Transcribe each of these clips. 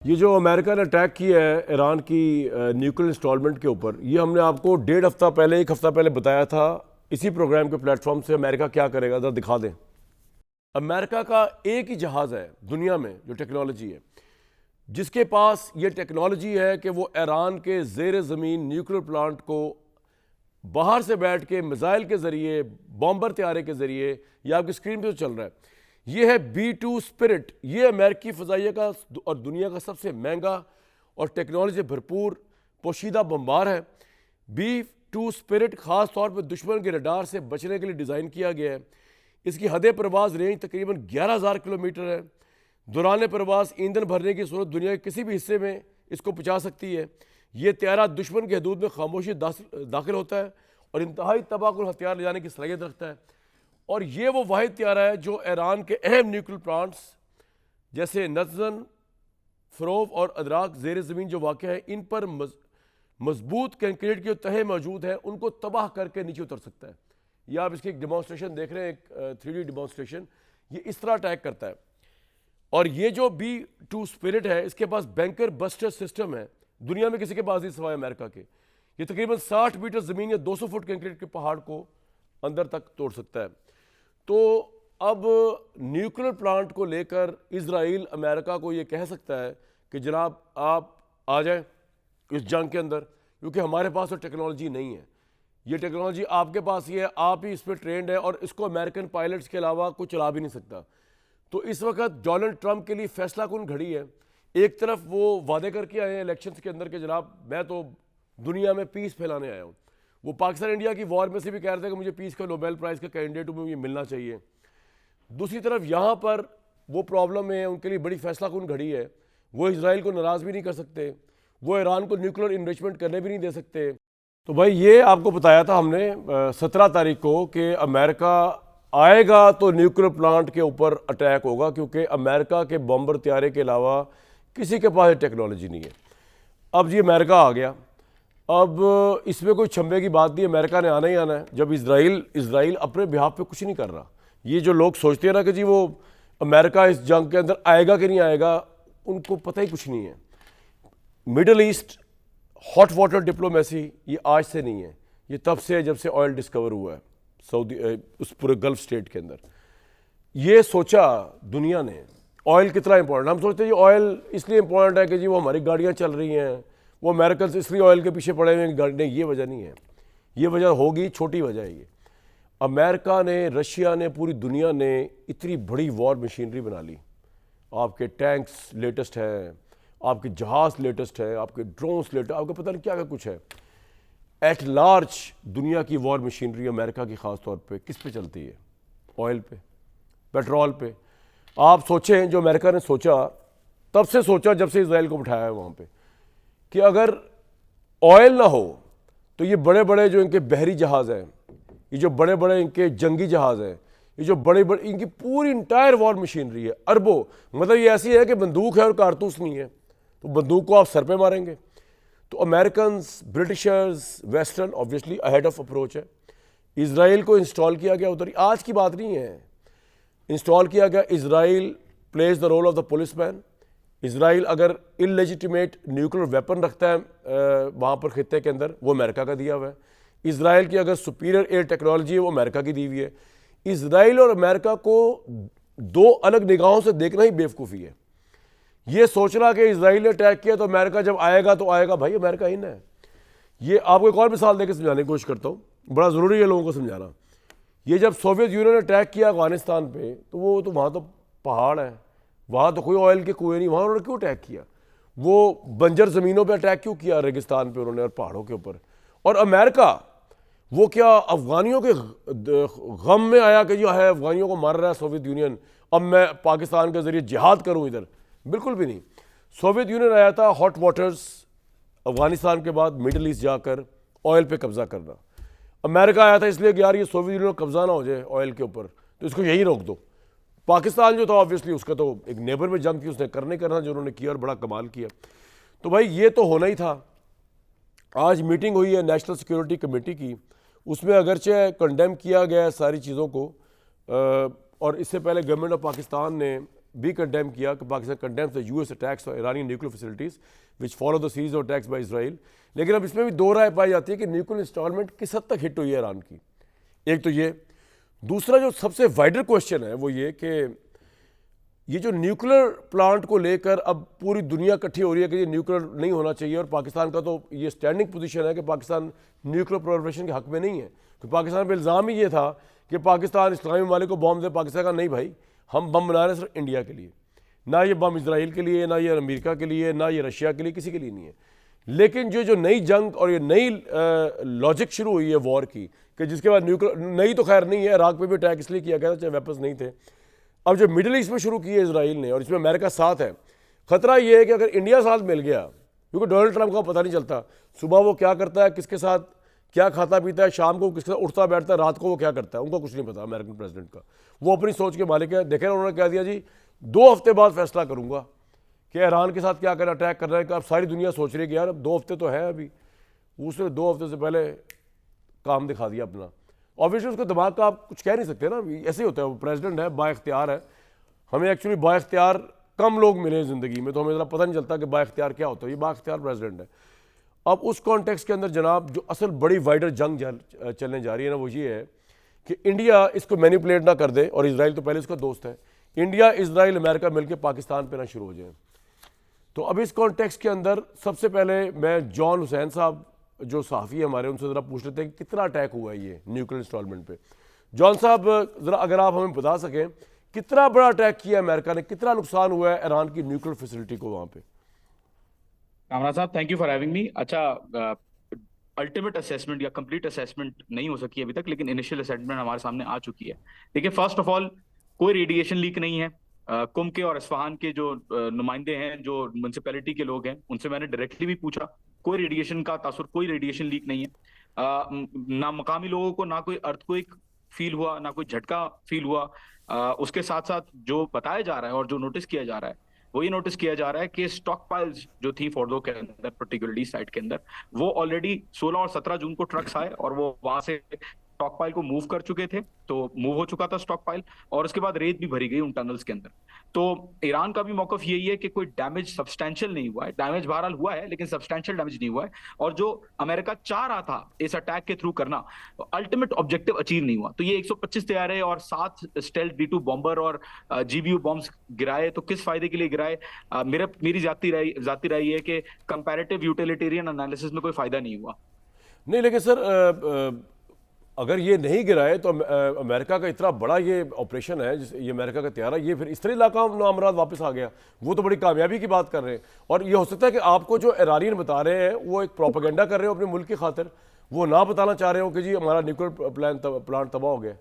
ये जो अमेरिका ने अटैक किया है ईरान की न्यूक्लियर इंस्टॉलमेंट के ऊपर, ये हमने आपको एक हफ्ता पहले बताया था इसी प्रोग्राम के प्लेटफॉर्म से। अमेरिका क्या करेगा ज़रा दिखा दें। अमेरिका का एक ही जहाज़ है दुनिया में जो टेक्नोलॉजी है, जिसके पास ये टेक्नोलॉजी है कि वो ईरान के ज़ेर ज़मीन न्यूक्लियर प्लांट को बाहर से बैठ के मिसाइल के ज़रिए, बॉम्बर तैयारे के ज़रिए, या आपकी स्क्रीन पे तो चल रहा है, ये है B2 स्पिरिट। ये अमेरिकी फ़ज़ाइया का और दुनिया का सबसे महंगा और टेक्नोलॉजी से भरपूर पोशीदा बम्बार है। B2 स्पिरिट ख़ास तौर पर दुश्मन के रडार से बचने के लिए डिज़ाइन किया गया है। इसकी हद परवाज़ रेंज तकरीबन 11,000 किलोमीटर है। दौरान परवाज़ ईंधन भरने की सूरत दुनिया के किसी भी हिस्से में इसको पहुँचा सकती है। ये त्यारा दुश्मन की हदूद में खामोशी दाखिल होता है और इंतहाई तबाहकुन हथियार ले जाने की सलाहियत रखता है। और ये वो वाहिद त्यारा है जो ईरान के अहम न्यूक्लियर प्लांट्स जैसे नज़न, फ़रोव और अदराक ज़ेर ज़मीन जो वाक़ है, इन पर मजबूत कंक्रीट के तहे मौजूद हैं, उनको तबाह करके नीचे उतर सकता है। ये आप इसकी एक डिमॉन्स्ट्रेशन देख रहे हैं, एक 3D डिमॉन्स्ट्रेशन। ये इस तरह अटैक करता है। और ये जो B2 स्पिरिट है, इसके पास बैंकर बस्टर सिस्टम है, दुनिया में किसी के पास नहीं सिवाय अमेरिका के। ये तकरीबन 60 मीटर ज़मीन या 200 फुट कंक्रीट के पहाड़ को अंदर तक तोड़ सकता है। तो अब न्यूक्लियर प्लांट को लेकर इजराइल अमेरिका को ये कह सकता है कि जनाब आप आ जाएं इस जंग के अंदर, क्योंकि हमारे पास तो टेक्नोलॉजी नहीं है। ये टेक्नोलॉजी आपके पास ही है, आप ही इस पर ट्रेंड है और इसको अमेरिकन पायलट्स के अलावा कोई चला भी नहीं सकता। तो इस वक्त डोनाल्ड ट्रंप के लिए फैसला कौन घड़ी है। एक तरफ वो वादे करके आए हैं इलेक्शंस के अंदर कि जनाब मैं तो दुनिया में पीस फैलाने आया हूँ। वो पाकिस्तान इंडिया की वॉर में से भी कह रहे थे कि मुझे पीस का नोबेल प्राइज़ का कैंडिडेट मुझे मिलना चाहिए। दूसरी तरफ यहाँ पर वो प्रॉब्लम है, उनके लिए बड़ी फैसला कौन घड़ी है। वो इजराइल को नाराज़ भी नहीं कर सकते, वो ईरान को न्यूक्लियर इन्रिचमेंट करने भी नहीं दे सकते। तो भाई ये आपको बताया था हमने 17 तारीख को कि अमेरिका आएगा तो न्यूक्लियर प्लांट के ऊपर अटैक होगा, क्योंकि अमेरिका के बॉम्बर तैयारे के अलावा किसी के पास टेक्नोलॉजी नहीं है। अब जी अमेरिका आ गया, अब इसमें कोई छंबे की बात नहीं, अमेरिका ने आना ही आना है। जब इजराइल अपने बिहाफ पे कुछ नहीं कर रहा। ये जो लोग सोचते हैं ना कि जी वो अमेरिका इस जंग के अंदर आएगा कि नहीं आएगा, उनको पता ही कुछ नहीं है। Middle east hot water diplomacy ये आज से नहीं है, ये तब से है जब से ऑयल डिस्कवर हुआ है सऊदी उस पूरे गल्फ स्टेट के अंदर। ये सोचा दुनिया ने ऑयल कितना इंपॉर्टेंट। हम सोचते हैं ये ऑयल इसलिए इंपॉर्टेंट है कि जी वो हमारी गाड़ियाँ चल रही हैं, वो अमेरिकन इसलिए ऑयल के पीछे पड़े हुए हैं गाड़ी। नहीं, ये वजह नहीं है, ये वजह होगी छोटी वजह है। ये अमेरिका ने, रशिया ने, पूरी दुनिया ने इतनी बड़ी वॉर मशीनरी बना ली। आपके टैंक्स लेटेस्ट हैं, आपके जहाज़ लेटेस्ट है, आपके ड्रोन्स लेटेस्ट, आपको पता नहीं क्या क्या कुछ है। एट लार्ज दुनिया की वॉर मशीनरी अमेरिका की ख़ास तौर पे किस पे चलती है? ऑयल पे, पेट्रोल पे। आप सोचें, जो अमेरिका ने सोचा तब से सोचा जब से इसराइल को बिठाया है वहाँ पे, कि अगर ऑयल ना हो तो ये बड़े बड़े जो इनके बहरी जहाज़ हैं, ये जो बड़े बड़े इनके जंगी जहाज़ हैं, ये जो बड़े बड़े इनकी पूरी इंटायर वॉर मशीनरी है, अरबों, मतलब ये ऐसी है कि बंदूक है और कारतूस नहीं है, तो बंदूक को आप सर पे मारेंगे। तो American, Britishers, western obviously ahead of approach है। इसराइल को इंस्टॉल किया गया उधर, आज की बात नहीं है, इंस्टॉल किया गया। Israel plays the role of the policeman. Israel अगर इलेजिटिमेट न्यूक्लियर वेपन रखता है वहाँ पर खित्ते के अंदर, वो अमेरिका का दिया हुआ है। इसराइल की अगर सुपीरियर एयर टेक्नोलॉजी है, वो अमेरिका की दी हुई है। इसराइल और अमेरिका को दो अलग निगाहों से देखना ही बेवकूफ़ी है। ये सोचना कि इसराइल ने अटैक किया तो अमेरिका जब आएगा तो आएगा, भाई अमेरिका इन है। ये आपको एक और मिसाल देकर समझाने की कोशिश करता हूँ, बड़ा ज़रूरी है लोगों को समझाना। ये जब सोवियत यूनियन ने अटैक किया अफगानिस्तान पे, तो वो तो वहाँ तो पहाड़ है, वहाँ तो कोई ऑयल के कुएं नहीं, वहाँ उन्होंने क्यों अटैक किया? वो बंजर ज़मीनों पे अटैक क्यों किया, रेगिस्तान पे उन्होंने और पहाड़ों के ऊपर? और अमेरिका वो क्या अफ़गानियों के गम में आया कि जो है अफ़गानियों को मार रहा है सोवियत यूनियन, अब मैं पाकिस्तान के ज़रिए जिहाद करूँ इधर? बिल्कुल भी नहीं। सोवियत यूनियन आया था हॉट वाटर्स, अफ़गानिस्तान के बाद मिडल ईस्ट जाकर ऑयल पे कब्ज़ा करना। अमेरिका आया था इसलिए कि यार ये सोवियत यूनियन को कब्ज़ा ना हो जाए ऑयल के ऊपर, तो इसको यही रोक दो। पाकिस्तान जो था ऑब्वियसली उसका तो एक नेबर में जंग थी, उसने करना जो उन्होंने किया और बड़ा कमाल किया। तो भाई ये तो होना ही था। आज मीटिंग हुई है नेशनल सिक्योरिटी कमेटी की, उसमें अगरचे कंडेम किया गया है सारी चीज़ों को, और इससे पहले गवर्नमेंट ऑफ पाकिस्तान ने भी कंडेम किया कि Pakistan condemns the US attacks on Irani nuclear facilities which follow the series of attacks by Israel. लेकिन अब इसमें भी दो राय पाई जाती है कि न्यूक्लियर इंस्टॉलमेंट किस हद तक हिट हुई है ईरान की। एक तो ये, दूसरा जो सबसे वाइडर क्वेश्चन है वो ये कि ये जो न्यूक्लियर प्लांट को लेकर अब पूरी दुनिया इकट्ठी हो रही है कि ये न्यूक्लियर नहीं होना चाहिए, और पाकिस्तान का तो ये स्टैंडिंग पोजीशन है कि पाकिस्तान न्यूक्लियर प्रोलिफरेशन के हक में नहीं है। तो पाकिस्तान पर इल्ज़ाम ही ये था कि पाकिस्तान इस्लामी ममालिक को बम दे। पाकिस्तान का नहीं भाई, हम बम बना रहे हैं सिर्फ इंडिया के लिए, ना ये बम इसराइल के लिए, ना ये अमेरिका के लिए, ना ये रशिया के लिए, किसी के लिए नहीं है। लेकिन जो नई जंग और ये नई लॉजिक शुरू हुई है वॉर की, कि जिसके बाद न्यूक्लियर, नई तो खैर नहीं है, इराक पे भी अटैक इसलिए किया गया था चाहे वेपन्स नहीं थे। अब जो मिडिल ईस्ट में शुरू की है इसराइल ने, और इसमें अमेरिका साथ है, खतरा ये है कि अगर इंडिया साथ मिल गया, क्योंकि डोनाल्ड ट्रंप का पता नहीं चलता सुबह वो क्या करता है, किसके साथ क्या खाता पीता है, शाम को किसके साथ उठता बैठता है, रात को वो क्या करता है, उनका कुछ नहीं पता अमेरिकन प्रेसिडेंट का। वो अपनी सोच के मालिक है। देखें उन्होंने कह दिया जी 2 हफ्ते बाद फैसला करूंगा कि ईरान के साथ क्या करना, अटैक करना है। कि अब सारी दुनिया सोच रही है कि यार अब 2 हफ्ते तो है, अभी उसने 2 हफ्ते से पहले काम दिखा दिया अपना। ऑब्वियसली उसके दिमाग का आप कुछ कह नहीं सकते ना, ऐसे ही होता है। वो प्रेसिडेंट है, बाइख्तियार है। हमें एक्चुअली बाइख्तियार कम लोग मिले ज़िंदगी में, तो हमें ज़रा पता नहीं चलता कि बाइख्तियार क्या होता है। ये बाइख्तियार प्रेसिडेंट है। अब उस कॉन्टेक्स्ट के अंदर जनाब जो असल बड़ी वाइडर जंग चलने जा रही है ना, वो ये है कि इंडिया इसको मैनिपुलेट ना कर दे, और इसराइल तो पहले इसका दोस्त है। इंडिया, इसराइल, अमेरिका मिलकर पाकिस्तान पे ना शुरू हो जाए। तो अब इस कॉन्टेक्स्ट के अंदर सबसे पहले मैं जॉन हुसैन साहब जो सहाफ़ी है हमारे, उनसे ज़रा पूछ लेते हैं कि कितना अटैक हुआ है ये न्यूक्लियर इंस्टॉलमेंट पे। जॉन साहब ज़रा अगर आप हमें बता सकें कितना बड़ा अटैक किया अमेरिका ने, कितना नुकसान हुआ है ईरान की न्यूक्लियर फैसिलिटी को वहाँ पे। कामराज साहब, thank you for having me. अच्छा, अल्टीमेट असेसमेंट या कंप्लीट असेसमेंट नहीं हो सकी अभी तक, लेकिन इनिशियल असेसमेंट हमारे सामने आ चुकी है। देखिए, फर्स्ट ऑफ ऑल कोई रेडिएशन लीक नहीं है। कुम के और इस्फहान के जो नुमाइंदे हैं, जो म्युनिसिपैलिटी के लोग हैं, उनसे मैंने डायरेक्टली भी पूछा, कोई रेडिएशन का तासुर, कोई रेडिएशन लीक नहीं है। ना मकामी लोगों को ना कोई अर्थक्वेक फील हुआ, ना कोई झटका फील हुआ। उसके साथ साथ जो बताया जा रहा है और जो नोटिस किया जा रहा है, वो ये नोटिस किया जा रहा है कि स्टॉक पाइल्स जो थी फोर्डो के अंदर, पर्टिकुलरली साइट के अंदर, वो ऑलरेडी 16 और 17 जून को ट्रक्स आए और वो वहां से स्टॉक पाइल को मूव कर चुके थे। तो मूव हो चुका था स्टॉक पाइल, और उसके बाद रेत भी भरी गई उन टनल्स के अंदर। तो ईरान का भी मौकफ यही है कि कोई डैमेज सब्सटेंशियल नहीं हुआ है। डैमेज बहरहाल हुआ है, लेकिन सब्सटेंशियल डैमेज नहीं हुआ है। और जो अमेरिका चाह रहा था इस अटैक के थ्रू करना, अल्टीमेट ऑब्जेक्टिव अचीव नहीं हुआ। तो ये 125 तैयारे और 7 स्टेल्थ D2 बॉम्बर और GBU बॉम्ब्स गिराए, तो किस फायदे के लिए गिराए? मेरी जाती राय है कि कंपैरेटिव यूटिलिटेरियन एनालिसिस में कोई फायदा नहीं हुआ। नहीं, लेकिन सर अगर ये नहीं गिराए तो अमेरिका का इतना बड़ा ये ऑपरेशन है, ये अमेरिका का तैयारा, ये फिर इस तरह इलाका नामराद वापस आ गया, वो तो बड़ी कामयाबी की बात कर रहे हैं। और ये हो सकता है कि आपको जो ईरानियन बता रहे हैं वो एक प्रोपेगेंडा कर रहे हो अपने मुल्क की खातिर, वो ना बताना चाह रहे हो कि जी हमारा न्यूक्लियर प्लांट तबाह हो गया।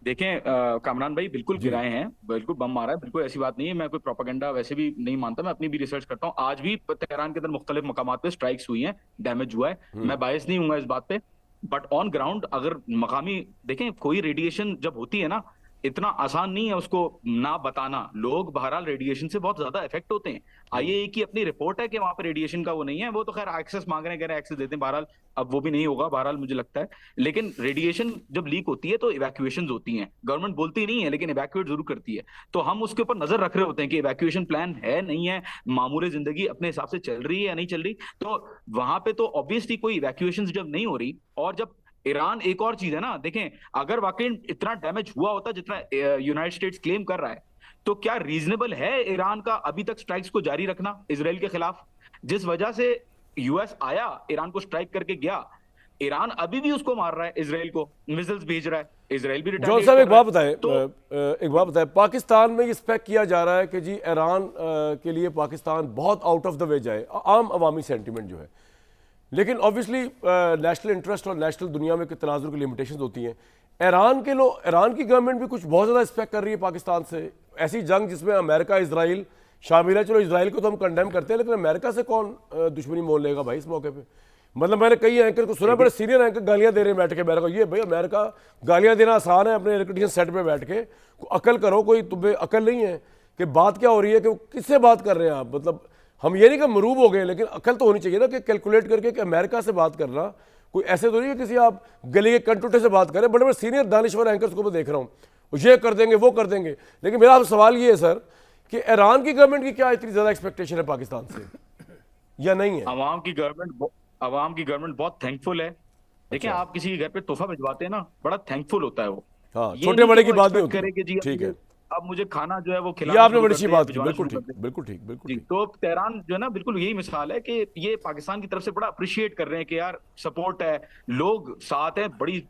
देखें कामरान भाई, बिल्कुल गिराए हैं, बिल्कुल बम मारा है, बिल्कुल ऐसी बात नहीं है। मैं कोई प्रोपेगेंडा वैसे भी नहीं मानता, मैं अपनी भी रिसर्च करता हूँ। आज भी तेहरान के अंदर मुख्तलिफ मकामात पे स्ट्राइक्स हुई हैं, डैमेज हुआ है, मैं बायस नहीं हूँ इस बात पे। बट ऑन ग्राउंड अगर मकामी देखें, कोई रेडिएशन जब होती है ना, इतना आसान नहीं है उसको ना बताना। लोग बहरहाल रेडिएशन से बहुत ज्यादा इफेक्ट होते हैं। IAEA की अपनी रिपोर्ट है कि वहां पे रेडिएशन का वो नहीं है। वो तो खैर एक्सेस मांग रहे हैं, कह रहे हैं एक्सेस देते हैं, बहरहाल अब वो भी नहीं होगा, बहरहाल मुझे लगता है। लेकिन रेडिएशन जब लीक होती है तो इवैक्यूएशन होती हैं। गवर्नमेंट बोलती नहीं है, लेकिन इवैक्यूएट जरूर करती है। तो हम उसके ऊपर नजर रख रहे होते हैं कि इवैक्यूएशन प्लान है, नहीं है, मामूले जिंदगी अपने हिसाब से चल रही है या नहीं चल रही। तो वहां पे तो ऑब्वियसली कोई इवैक्यूएशन जब नहीं हो रही, और जब ईरान, एक और चीज है ना, देखें, अगर वाकई इतना डैमेज हुआ होता जितना यूनाइटेड स्टेट्स क्लेम कर रहा है, तो क्या रीजनेबल है ईरान का अभी तक स्ट्राइक्स को जारी रखना इजराइल के खिलाफ? जिस वजह से US आया, ईरान को स्ट्राइक करके गया, ईरान अभी भी उसको मार रहा है, इजराइल को मिसाइल्स भेज रहा है, इजराइल भी जॉन साहब एक बात बताएं, पाकिस्तान में ये स्पेक किया जा रहा है कि जी ईरान के लिए पाकिस्तान बहुत आउट ऑफ द वे जाए, आम अवामी सेंटिमेंट जो है। लेकिन ऑब्वियसली नेशनल इंटरेस्ट और नेशनल दुनिया में तनाजुर की लिमिटेशंस होती हैं। ईरान की गवर्नमेंट भी कुछ बहुत ज़्यादा एक्सपेक्ट कर रही है पाकिस्तान से, ऐसी जंग जिसमें अमेरिका, इजराइल शामिल है। चलो इसराइल को तो हम कंडेम करते हैं, लेकिन अमेरिका से कौन दुश्मनी मोल लेगा भाई इस मौके पे? मतलब मैंने कई एंकर को सुना, बड़े सीनियर एंकर गालियां दे रहे हैं बैठ के अमेरिका। ये भाई अमेरिका गालियां देना आसान है, अपने इलेक्ट्रिशियन सेट पे बैठ के अकल करो, कोई तुम्हें अकल नहीं है कि बात क्या हो रही है, कि किससे बात कर रहे हैं आप? मतलब हम ये नहीं कि मरूब हो गए, लेकिन अकल तो होनी चाहिए ना कि कैलकुलेट करके कि अमेरिका से बात करना कोई ऐसे तो नहीं है किसी आप गली के कंटूटे से बात करें। बड़े बड़े सीनियर दानिश्वर एंकर्स को मैं देख रहा हूँ, ये कर देंगे वो कर देंगे। लेकिन मेरा अब सवाल ये है सर कि ईरान की गवर्नमेंट की क्या इतनी ज़्यादा एक्सपेक्टेशन है पाकिस्तान से या नहीं है? अवाम की गवर्नमेंट बहुत थैंकफुल है। देखिए, अच्छा, आप किसी के घर पे तोहफा भिजवाते हैं ना, बड़ा थैंकफुल होता है वो। हाँ, ये छोटे नहीं कि बड़े की वो बात नहीं एक्सपेक्ट होती। करे कि जी ठीक है, अब मुझे खाना जो है वो ये खिलाना आपने शुरू बड़ी कर अच्छी दे, बात की, भिजवाना बिल्कुल शुरू कर ठीक, दे। बिल्कुल ठीक, बिल्कुल जी, ठीक। तो तेहरान जो है ना, बिल्कुल यही मिसाल है कि ये पाकिस्तान की तरफ से बड़ा अप्रिशिएट कर रहे हैं कि यार सपोर्ट है, लोग साथ हैं बड़ी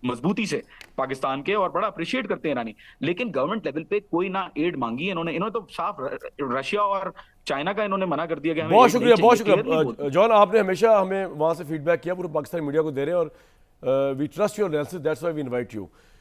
मजबूती से पाकिस्तान के, और बड़ा अप्रिशिएट करते हैं ईरानी। लेकिन गवर्नमेंट लेवल पे कोई ना एड मांगी है इन्होंने। इन्होंने तो साफ रशिया और चाइना का इन्होंने मना कर दिया कि हमें बहुत एड नहीं शुक्रिया, बहुत चाहिए, क्लियरली बोल शुक्रिया जॉन, आपने हमेशा हमें वहाँ से फीडबैक किया, पूरे पाकिस्तानी मीडिया को दे रहे हैं, और we trust your analysis, that's why we invite you.